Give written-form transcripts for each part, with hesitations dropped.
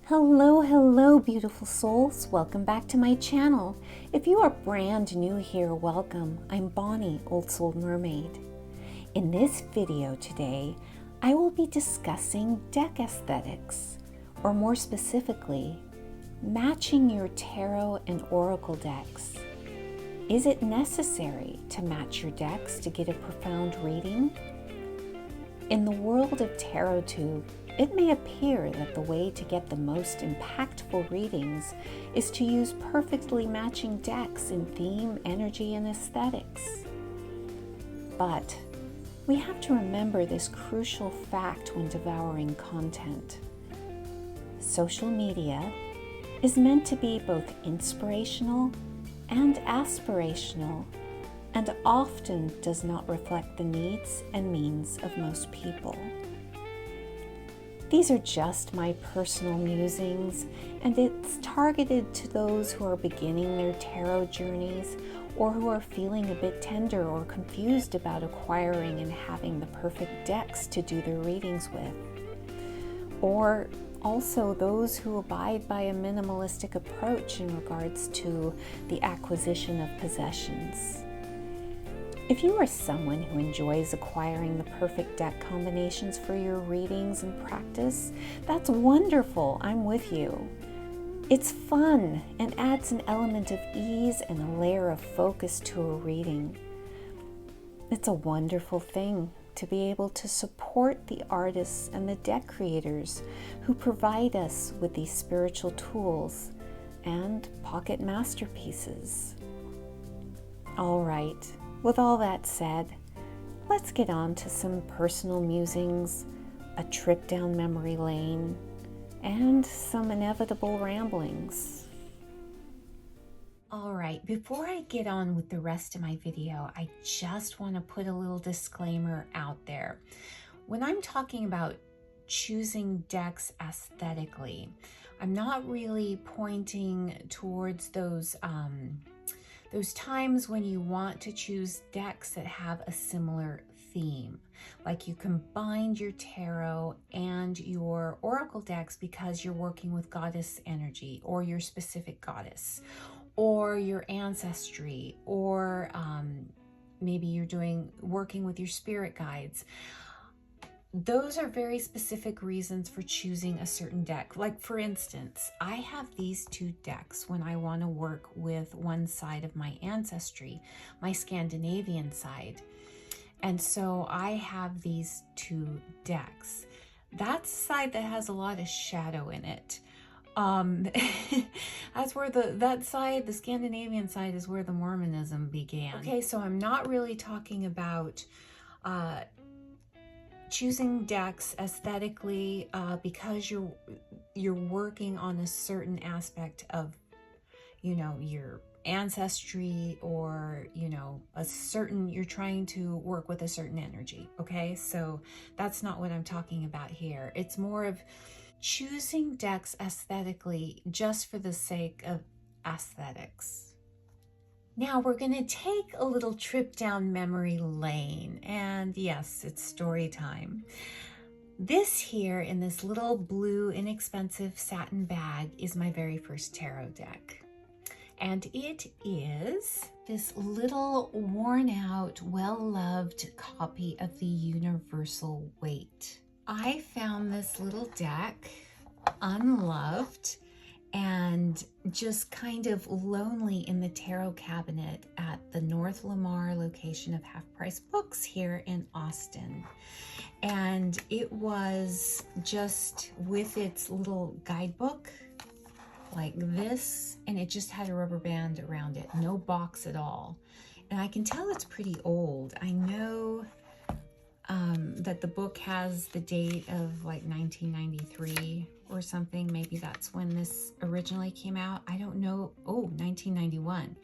Hello, hello, beautiful souls. Welcome back to my channel. If you are brand new here, welcome. I'm Bonnie, Old Soul Mermaid. In this video today, I will be discussing deck aesthetics, or more specifically, matching your tarot and oracle decks. Is it necessary to match your decks to get a profound reading? In the world of TarotTube, it may appear that the way to get the most impactful readings is to use perfectly matching decks in theme, energy, and aesthetics. But we have to remember this crucial fact when devouring content. Social media is meant to be both inspirational and aspirational, and often does not reflect the needs and means of most people. These are just my personal musings, and it's targeted to those who are beginning their tarot journeys or who are feeling a bit tender or confused about acquiring and having the perfect decks to do their readings with. Or also those who abide by a minimalistic approach in regards to the acquisition of possessions. If you are someone who enjoys acquiring the perfect deck combinations for your readings and practice, that's wonderful. I'm with you. It's fun and adds an element of ease and a layer of focus to a reading. It's a wonderful thing to be able to support the artists and the deck creators who provide us with these spiritual tools and pocket masterpieces. All right. With all that said, let's get on to some personal musings, a trip down memory lane, and some inevitable ramblings. All right, before I get on with the rest of my video, I just want to put a little disclaimer out there. When I'm talking about choosing decks aesthetically, I'm not really pointing towards those times when you want to choose decks that have a similar theme, like you combined your tarot and your oracle decks because you're working with goddess energy or your specific goddess or your ancestry, or maybe you're working with your spirit guides. Those are very specific reasons for choosing a certain deck. Like, for instance, I have these two decks when I want to work with one side of my ancestry, my Scandinavian side. And so I have these two decks. That's the side that has a lot of shadow in it. That's where the Scandinavian side is where the Mormonism began. Okay, so I'm not really talking about choosing decks aesthetically because you're working on a certain aspect of, your ancestry, or you're trying to work with a certain energy. Okay, so that's not what I'm talking about here. It's more of choosing decks aesthetically just for the sake of aesthetics. Now we're going to take a little trip down memory lane, and yes, it's story time. This here in this little blue inexpensive satin bag is my very first tarot deck. And it is this little worn out, well-loved copy of the Universal Weight. I found this little deck unloved and just kind of lonely in the tarot cabinet at the North Lamar location of Half Price Books here in Austin. And it was just with its little guidebook like this, and it just had a rubber band around it, no box at all. And I can tell it's pretty old. I know that the book has the date of like 1993 or something. Maybe that's when this originally came out. I don't know. Oh, 1991.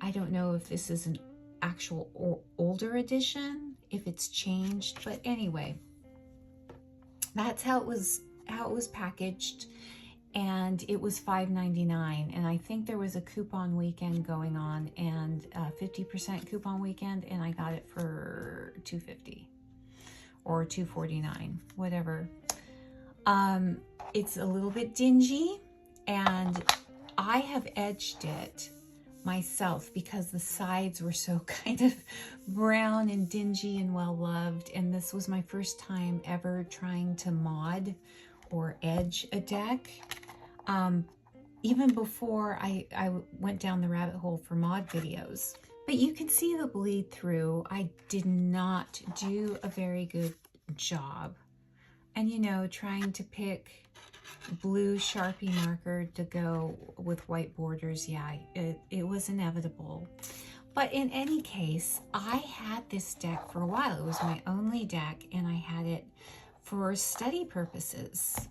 I don't know if this is an actual older edition, if it's changed, but anyway, that's how it was packaged. And it was $5.99, and I think there was a coupon weekend going on, and 50% coupon weekend, and I got it for $2.50 or $2.49, whatever. It's a little bit dingy, and I have edged it myself because the sides were so kind of brown and dingy and well loved, and this was my first time ever trying to mod or edge a deck. Even before I went down the rabbit hole for mod videos. But you can see the bleed through. I did not do a very good job. And you know, trying to pick blue Sharpie marker to go with white borders, yeah, it was inevitable. But in any case, I had this deck for a while. It was my only deck, and I had it for study purposes.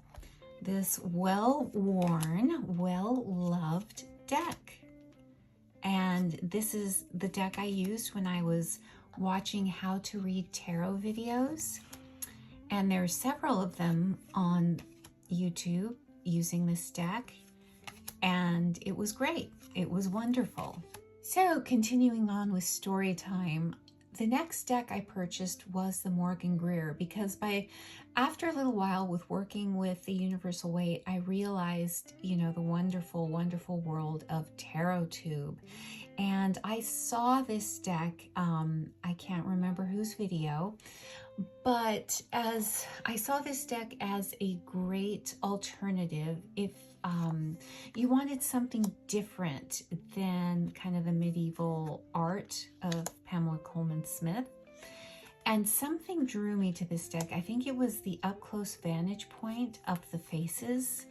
This well-worn, well-loved deck. And this is the deck I used when I was watching how to read tarot videos. And there are several of them on YouTube using this deck. And it was great. It was wonderful. So continuing on with story time, the next deck I purchased was the Morgan Greer, because after a little while with working with the Universal Weight, I realized, you know, the wonderful, wonderful world of Tarot Tube. And I saw this deck, I can't remember whose video, but as I saw this deck as a great alternative if you wanted something different than kind of the medieval art of Pamela Coleman Smith. And something drew me to this deck. I think it was the up-close vantage point of the faces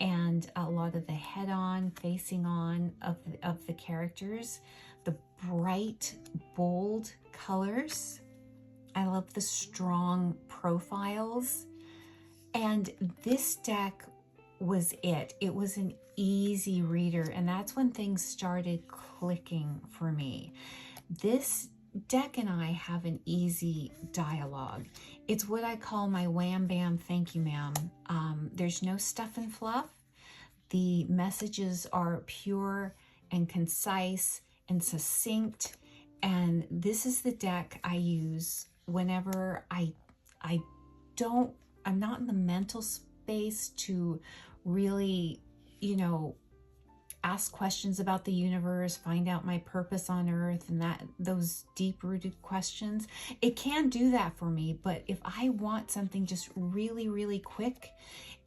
and a lot of the head-on, facing-on of the characters, the bright, bold colors. I love the strong profiles. And this deck was it. It was an easy reader, and that's when things started clicking for me. This deck and I have an easy dialogue. It's what I call my wham bam thank you ma'am. There's no stuff and fluff. The messages are pure and concise and succinct, and this is the deck I use whenever I'm not in the mental space to really, you know, ask questions about the universe, find out my purpose on earth, and those deep-rooted questions. It can do that for me, but if I want something just really, really quick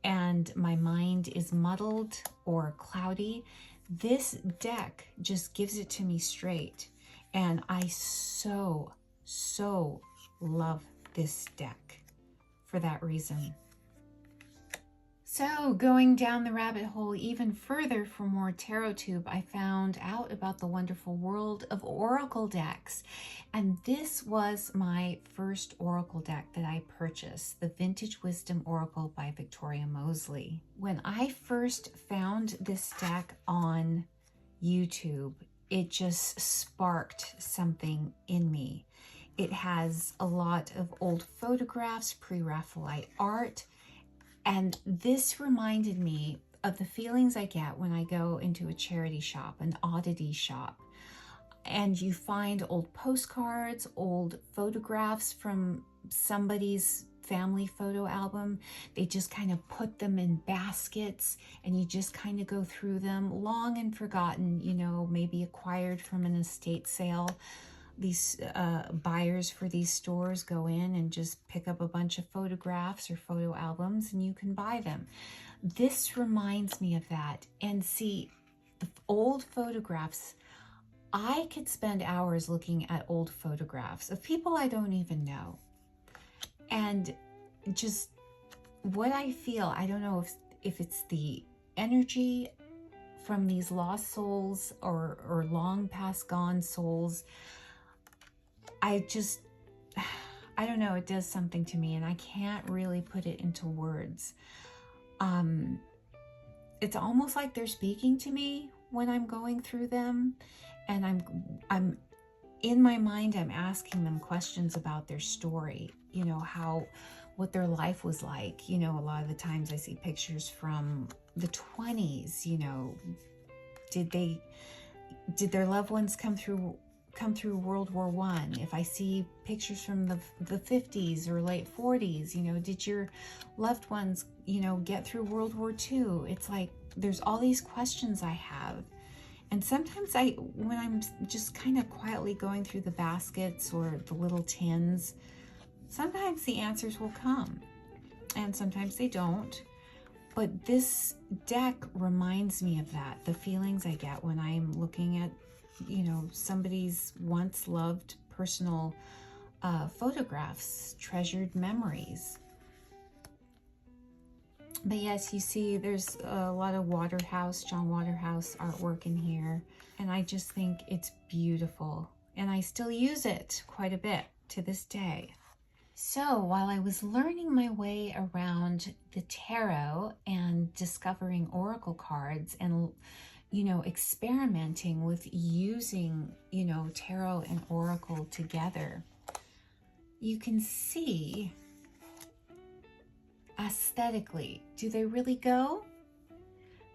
and my mind is muddled or cloudy, this deck just gives it to me straight. And I so love this deck for that reason. So going down the rabbit hole even further for more Tarot Tube, I found out about the wonderful world of Oracle decks. And this was my first Oracle deck that I purchased, the Vintage Wisdom Oracle by Victoria Mosley. When I first found this deck on YouTube, it just sparked something in me. It has a lot of old photographs, pre-Raphaelite art, and this reminded me of the feelings I get when I go into a charity shop, an oddity shop, and you find old postcards, old photographs from somebody's family photo album. They just kind of put them in baskets, and you just kind of go through them, long and forgotten, you know, maybe acquired from an estate sale. These buyers for these stores go in and just pick up a bunch of photographs or photo albums, and you can buy them. This reminds me of that. And see, the old photographs, I could spend hours looking at old photographs of people I don't even know. And just what I feel, I don't know if it's the energy from these lost souls or long past gone souls. I don't know, it does something to me, and I can't really put it into words. It's almost like they're speaking to me when I'm going through them, and I'm in my mind, I'm asking them questions about their story, you know, what their life was like. You know, a lot of the times I see pictures from the 20s, you know, did their loved ones come through come through World War I, if I see pictures from the 50s or late 40s, you know, did your loved ones, you know, get through World War II? It's like there's all these questions I have. And sometimes when I'm just kind of quietly going through the baskets or the little tins, sometimes the answers will come and sometimes they don't. But this deck reminds me of that, the feelings I get when I'm looking at, you know, somebody's once loved personal photographs, treasured memories. But yes, you see there's a lot of John Waterhouse artwork in here. And I just think it's beautiful. And I still use it quite a bit to this day. So while I was learning my way around the tarot and discovering oracle cards and, you know, experimenting with using, you know, tarot and oracle together, you can see aesthetically, do they really go?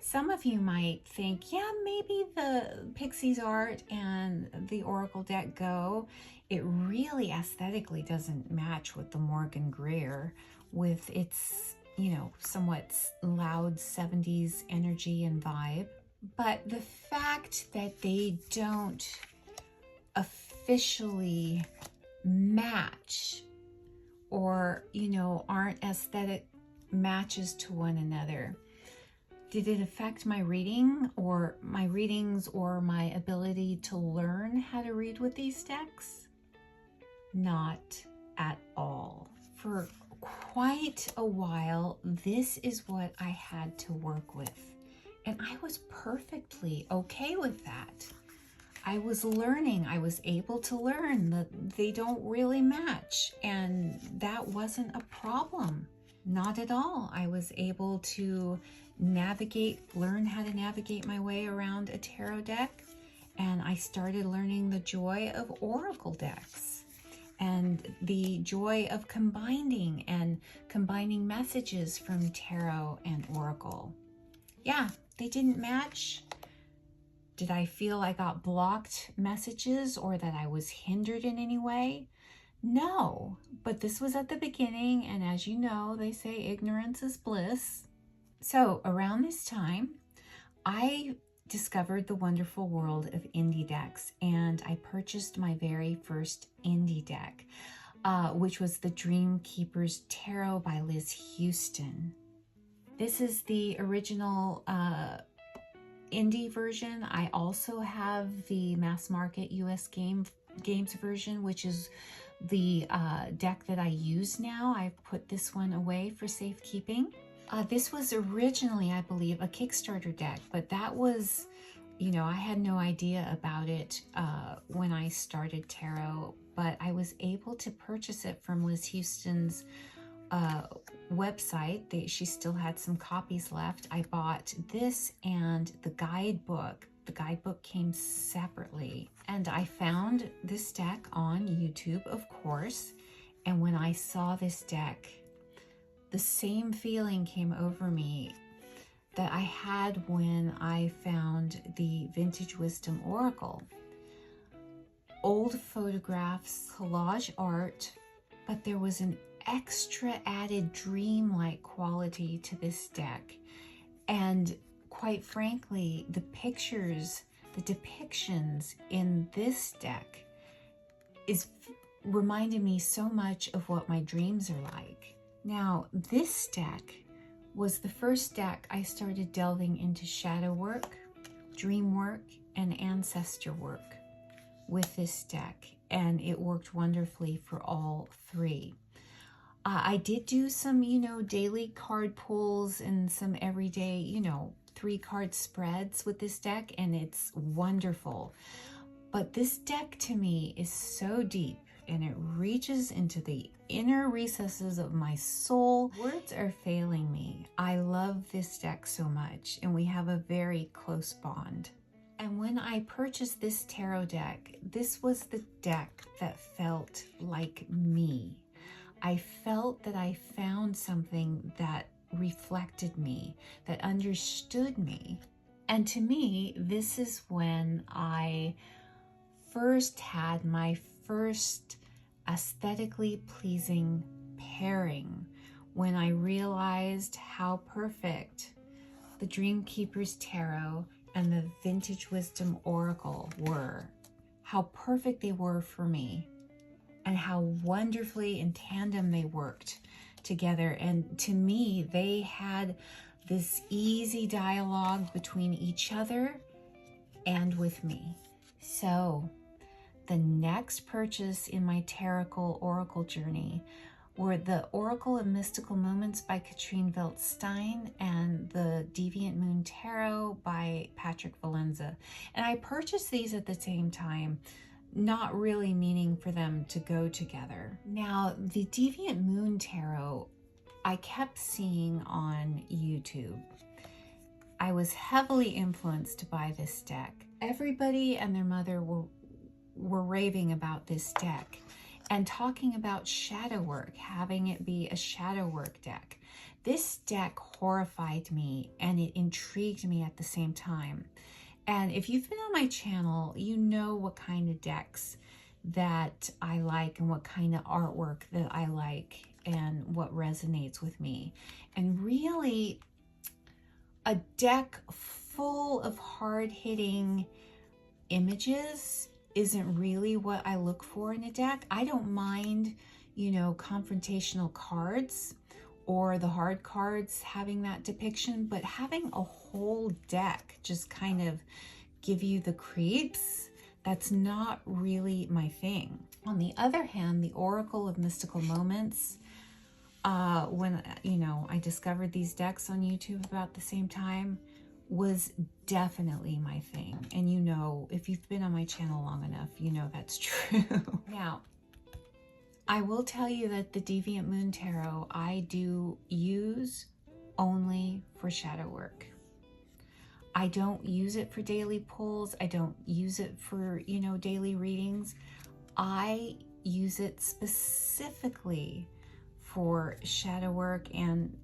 Some of you might think, yeah, maybe the Pixies art and the Oracle deck go. It really aesthetically doesn't match with the Morgan Greer with its, you know, somewhat loud 70s energy and vibe. But the fact that they don't officially match or, you know, aren't aesthetic matches to one another, did it affect my reading or my readings or my ability to learn how to read with these decks? Not at all. For quite a while, this is what I had to work with. And I was perfectly okay with that. I was learning, I was able to learn that they don't really match. And that wasn't a problem. Not at all. I was able to learn how to navigate my way around a tarot deck. And I started learning the joy of oracle decks and the joy of combining messages from tarot and oracle. Yeah, they didn't match. Did I feel I got blocked messages or that I was hindered in any way? No, but this was at the beginning, and as you know, they say ignorance is bliss. So around this time, I discovered the wonderful world of indie decks, and I purchased my very first indie deck, which was the Dream Keeper's Tarot by Liz Houston. This is the original indie version. I also have the mass market US games version, which is the deck that I use now. I've put this one away for safekeeping. This was originally, I believe, a Kickstarter deck, but that was, you know, I had no idea about it when I started tarot, but I was able to purchase it from Liz Houston's website. She still had some copies left. I bought this and the guidebook. The guidebook came separately, and I found this deck on YouTube, of course. And when I saw this deck, the same feeling came over me that I had when I found the Vintage Wisdom Oracle. Old photographs, collage art, but there was an extra added dreamlike quality to this deck. And quite frankly, the pictures, the depictions in this deck reminded me so much of what my dreams are like. Now, this deck was the first deck I started delving into shadow work, dream work, and ancestor work with this deck, and it worked wonderfully for all three. I did do some, you know, daily card pulls and some everyday, you know, 3-card spreads with this deck, and it's wonderful. But this deck to me is so deep, and it reaches into the inner recesses of my soul. Words are failing me. I love this deck so much, and we have a very close bond. And when I purchased this tarot deck, this was the deck that felt like me. I felt that I found something that reflected me, that understood me. And to me, this is when I first had my first aesthetically pleasing pairing when I realized how perfect the Dreamkeeper's Tarot and the Vintage Wisdom Oracle were. How perfect they were for me, and how wonderfully in tandem they worked together. And to me, they had this easy dialogue between each other and with me. So the next purchase in my tarot oracle journey were the Oracle of Mystical Moments by Katrine Veldt-Stein and the Deviant Moon Tarot by Patrick Valenza. And I purchased these at the same time, not really meaning for them to go together. Now, the Deviant Moon Tarot, I kept seeing on YouTube. I was heavily influenced by this deck. Everybody and their mother were raving about this deck and talking about shadow work, having it be a shadow work deck. This deck horrified me and it intrigued me at the same time. And if you've been on my channel, you know what kind of decks that I like and what kind of artwork that I like and what resonates with me. And really, a deck full of hard-hitting images isn't really what I look for in a deck. I don't mind, you know, confrontational cards or the hard cards having that depiction, but having a whole deck just kind of give you the creeps, that's not really my thing. On the other hand, the Oracle of Mystical Moments, when, you know, I discovered these decks on YouTube about the same time, was definitely my thing. And you know, if you've been on my channel long enough, you know that's true. Now, I will tell you that the Deviant Moon Tarot I do use only for shadow work. I don't use it for daily pulls. I don't use it for, you know, daily readings. I use it specifically for shadow work and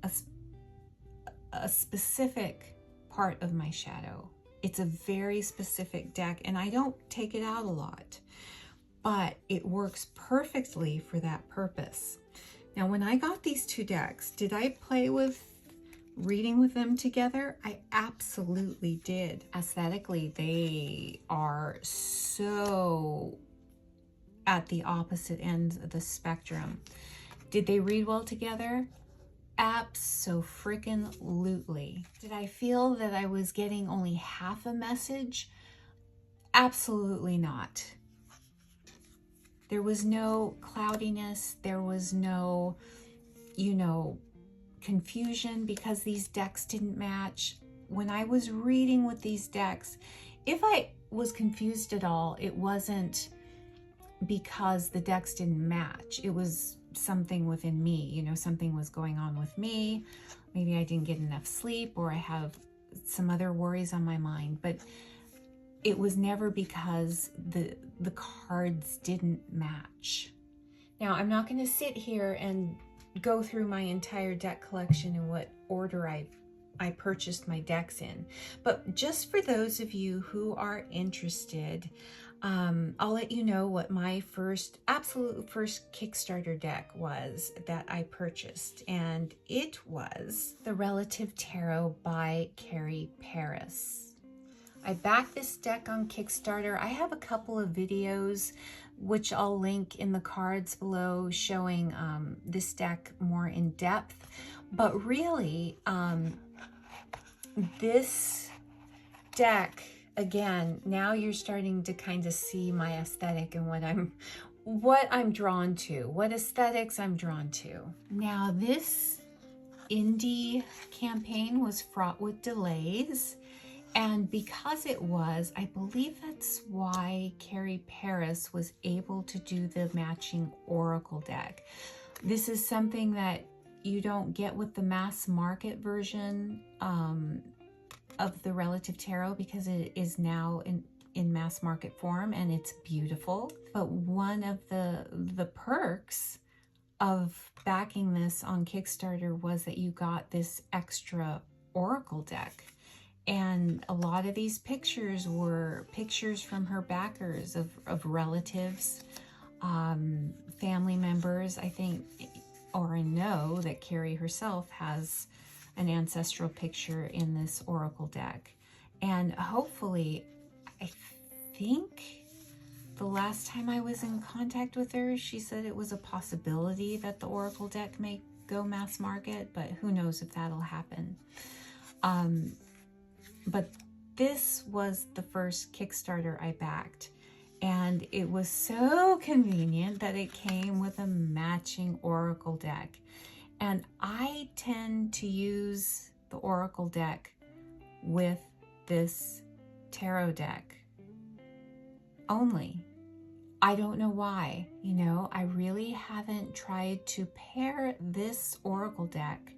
a specific part of my shadow. It's a very specific deck and I don't take it out a lot, but it works perfectly for that purpose. Now, when I got these two decks, did I play with reading with them together? I absolutely did. Aesthetically, they are so at the opposite ends of the spectrum. Did they read well together? Abso-freaking-lutely. Did I feel that I was getting only half a message? Absolutely not. There was no cloudiness. There was no, you know, confusion because these decks didn't match. When I was reading with these decks, if I was confused at all, it wasn't because the decks didn't match. It was something within me, you know, something was going on with me. Maybe I didn't get enough sleep or I have some other worries on my mind, but it was never because the cards didn't match. Now, I'm not going to sit here and go through my entire deck collection in what order I purchased my decks in, but just for those of you who are interested, I'll let you know what my absolute first Kickstarter deck was that I purchased, and it was the Relative Tarot by Carrie Paris. I backed this deck on Kickstarter. I have a couple of videos which I'll link in the cards below showing this deck more in depth, but really this deck, again, now you're starting to kind of see my aesthetic and what I'm drawn to, what aesthetics I'm drawn to. Now, this indie campaign was fraught with delays, and because it was, I believe that's why Carrie Paris was able to do the matching Oracle deck. This is something that you don't get with the mass market version of the Relative Tarot, because it is now in mass market form and it's beautiful. But one of the perks of backing this on Kickstarter was that you got this extra Oracle deck. And a lot of these pictures were pictures from her backers of relatives, family members, I think, or I know that Carrie herself has an ancestral picture in this oracle deck. And hopefully, I think the last time I was in contact with her, she said it was a possibility that the oracle deck may go mass market, but who knows if that'll happen. But this was the first Kickstarter I backed, and it was so convenient that it came with a matching oracle deck. And I tend to use the oracle deck with this tarot deck only. I don't know why, you know, I really haven't tried to pair this oracle deck,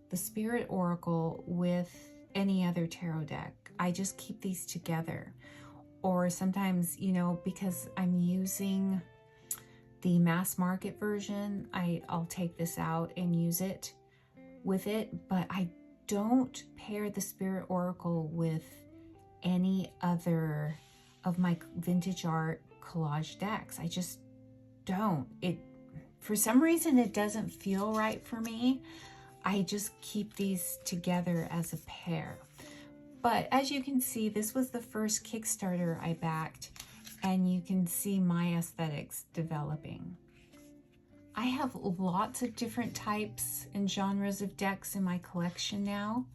the Spirit Oracle, with any other tarot deck. I just keep these together. Or sometimes, you know, because I'm using the mass market version, I'll take this out and use it with it, but I don't pair the Spirit Oracle with any other of my vintage art collage decks. I just don't. For some reason, it doesn't feel right for me. I just keep these together as a pair. But as you can see, this was the first Kickstarter I backed, and you can see my aesthetics developing. I have lots of different types and genres of decks in my collection now.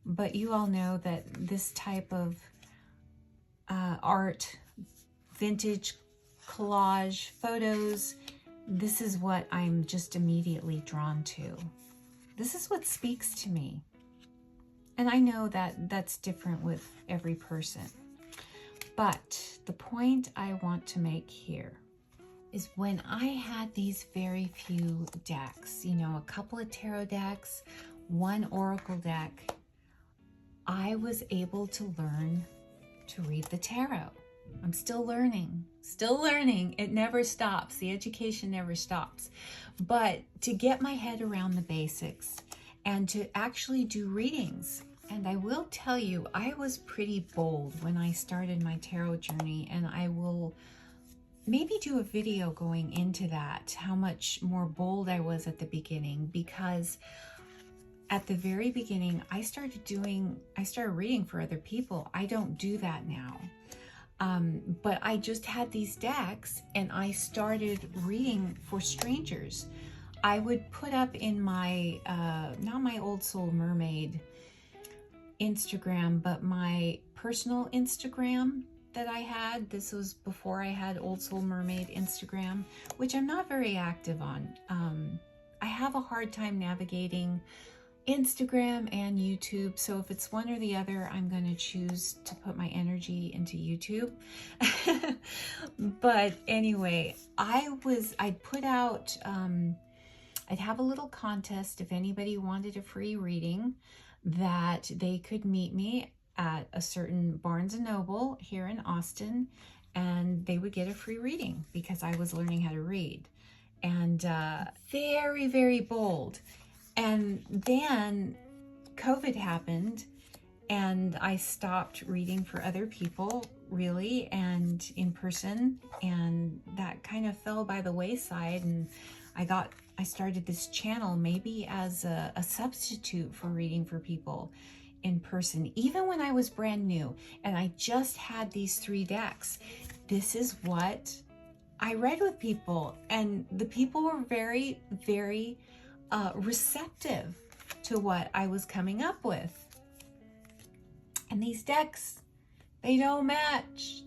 But you all know that this type of art, vintage collage, photos, this is what I'm just immediately drawn to. This is what speaks to me. And I know that that's different with every person. But the point I want to make here is when I had these very few decks, you know, a couple of tarot decks, one oracle deck, I was able to learn to read the tarot. I'm still learning. It never stops. The education never stops. But to get my head around the basics and to actually do readings. And I will tell you, I was pretty bold when I started my tarot journey, and I will maybe do a video going into that, how much more bold I was at the beginning, because at the very beginning, I started reading for other people. I don't do that now. But I just had these decks and I started reading for strangers. I would put up in my, not my Old Soul Mermaid Instagram, but my personal Instagram that I had. This was before I had Old Soul Mermaid Instagram, which I'm not very active on. I have a hard time navigating Instagram and YouTube, so if it's one or the other, I'm going to choose to put my energy into YouTube. But anyway, I'd put out, I'd have a little contest if anybody wanted a free reading, that they could meet me at a certain Barnes & Noble here in Austin, and they would get a free reading because I was learning how to read. And very, very bold. And then COVID happened and I stopped reading for other people, really, and in person, and that kind of fell by the wayside. And I started this channel maybe as a substitute for reading for people in person, even when I was brand new and I just had these 3 decks. This is what I read with people, and the people were very, very receptive to what I was coming up with. And these decks, they don't match,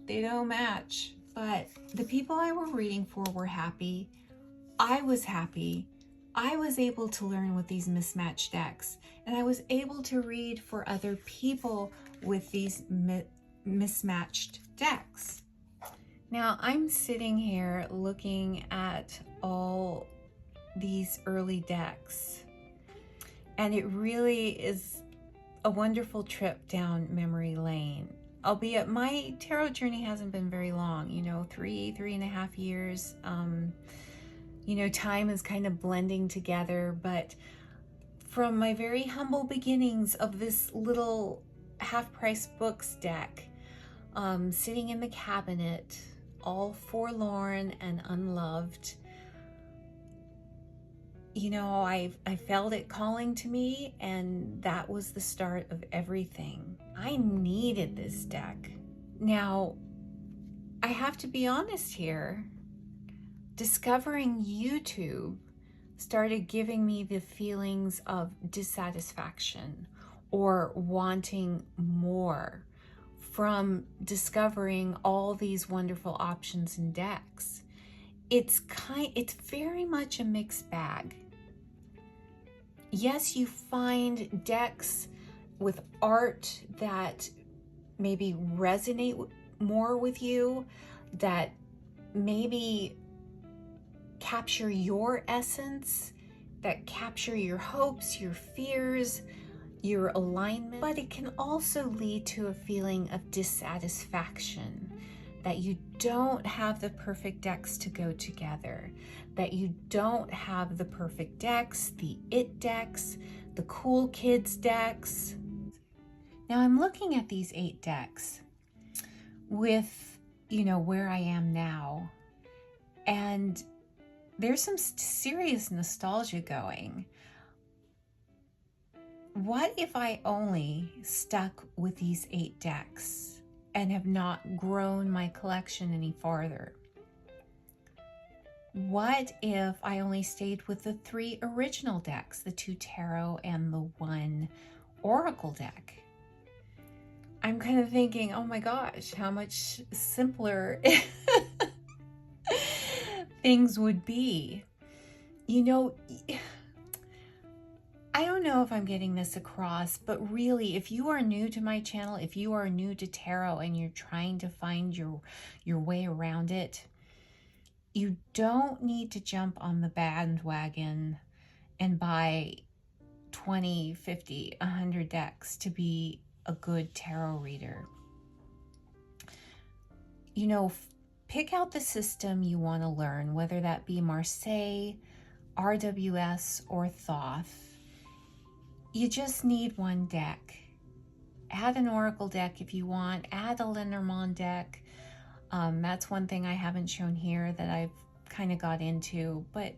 but the people I were reading for were happy. I was happy. I was able to learn with these mismatched decks, and I was able to read for other people with these mismatched decks. Now I'm sitting here looking at all these early decks, and it really is a wonderful trip down memory lane, albeit my tarot journey hasn't been very long, you know, 3.5 years. You know, time is kind of blending together, but from my very humble beginnings of this little half-price books deck, sitting in the cabinet, all forlorn and unloved. You know, I felt it calling to me, and that was the start of everything. I needed this deck. Now, I have to be honest here. Discovering YouTube started giving me the feelings of dissatisfaction or wanting more from discovering all these wonderful options and decks. It's very much a mixed bag. Yes, you find decks with art that maybe resonate more with you, that maybe capture your essence, that capture your hopes, your fears, your alignment. But it can also lead to a feeling of dissatisfaction, that you don't have the perfect decks to go together, that you don't have the perfect decks, the it decks, the cool kids decks. Now I'm looking at these 8 decks with, you know, where I am now, and there's some serious nostalgia going. What if I only stuck with these 8 decks and have not grown my collection any farther? What if I only stayed with the 3 original decks, the 2 tarot and the 1 oracle deck? I'm kind of thinking, oh my gosh, how much simpler things would be. You know, I don't know if I'm getting this across, but really, if you are new to my channel, if you are new to tarot and you're trying to find your way around it, you don't need to jump on the bandwagon and buy 20, 50, 100 decks to be a good tarot reader. You know, pick out the system you want to learn, whether that be Marseille, RWS, or Thoth. You just need 1 deck. Add an oracle deck if you want. Add a Lenormand deck. That's one thing I haven't shown here that I've kind of got into. But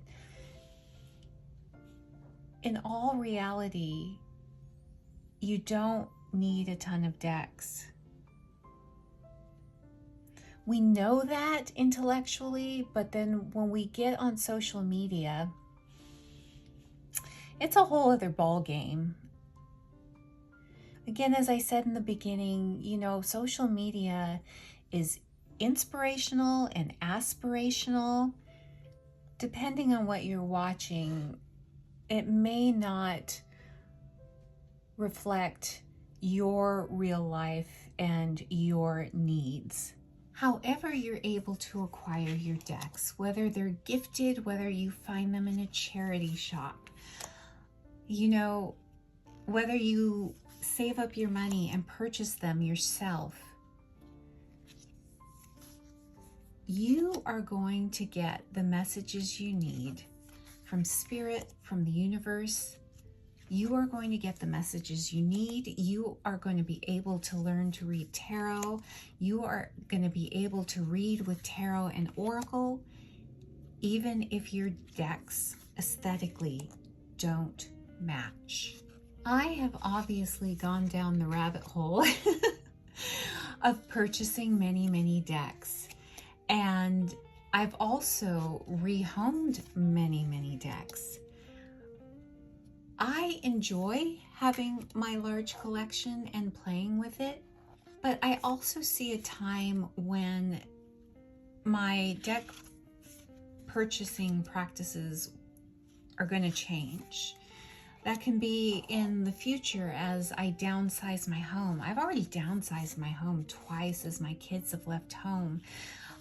in all reality, you don't need a ton of decks. We know that intellectually, but then when we get on social media, it's a whole other ball game. Again, as I said in the beginning, you know, social media is inspirational and aspirational. Depending on what you're watching, it may not reflect your real life and your needs. However you're able to acquire your decks, whether they're gifted, whether you find them in a charity shop, you know, whether you save up your money and purchase them yourself, you are going to get the messages you need from Spirit, from the universe. You are going to get the messages you need. You are going to be able to learn to read tarot. You are going to be able to read with tarot and oracle, even if your decks aesthetically don't match. I have obviously gone down the rabbit hole of purchasing many decks, and I've also rehomed many decks. I enjoy having my large collection and playing with it, but I also see a time when my deck purchasing practices are going to change. That can be in the future as I downsize my home. I've already downsized my home twice as my kids have left home.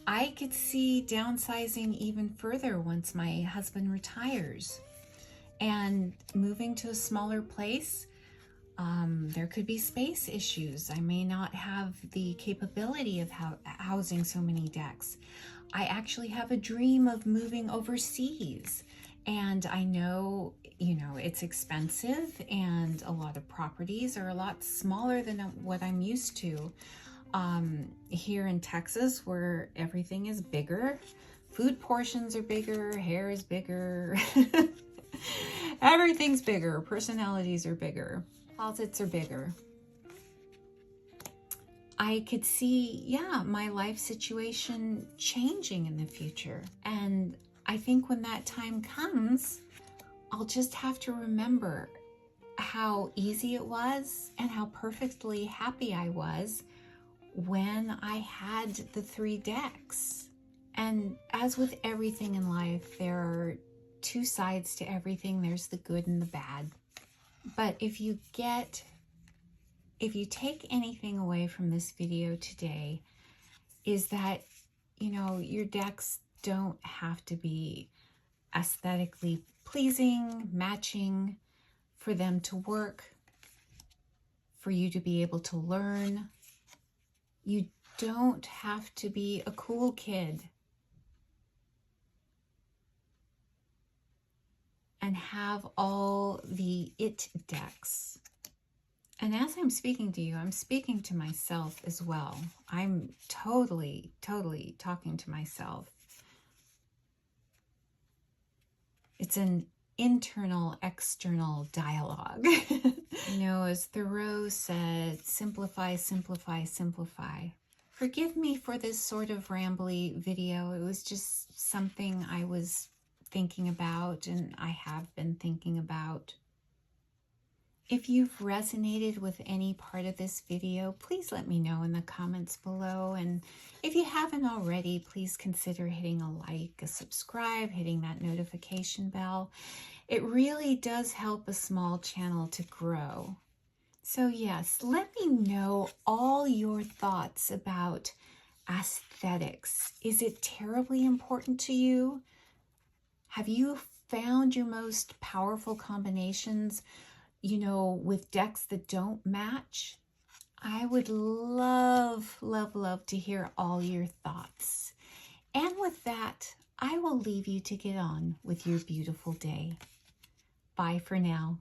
I could see downsizing even further once my husband retires and moving to a smaller place. There could be space issues. I may not have the capability of housing so many decks. I actually have a dream of moving overseas And I know, you know, it's expensive and a lot of properties are a lot smaller than what I'm used to. Here in Texas, where everything is bigger, food portions are bigger, hair is bigger, everything's bigger, personalities are bigger, closets are bigger. I could see, yeah, my life situation changing in the future. And I think when that time comes, I'll just have to remember how easy it was and how perfectly happy I was when I had the 3 decks. And as with everything in life, there are 2 sides to everything. There's the good and the bad. But if you take anything away from this video today, is that, you know, your decks don't have to be aesthetically pleasing, matching, for them to work, for you to be able to learn. You don't have to be a cool kid and have all the it decks. And as I'm speaking to you, I'm speaking to myself as well. I'm totally talking to myself. It's an internal, external dialogue. You know, as Thoreau said, simplify, simplify, simplify. Forgive me for this sort of rambly video. It was just something I was thinking about and I have been thinking about. If you've resonated with any part of this video, please let me know in the comments below. And if you haven't already, please consider hitting a like, a subscribe, hitting that notification bell. It really does help a small channel to grow. So yes, let me know all your thoughts about aesthetics. Is it terribly important to you? Have you found your most powerful combinations, you know, with decks that don't match? I would love to hear all your thoughts. And with that, I will leave you to get on with your beautiful day. Bye for now.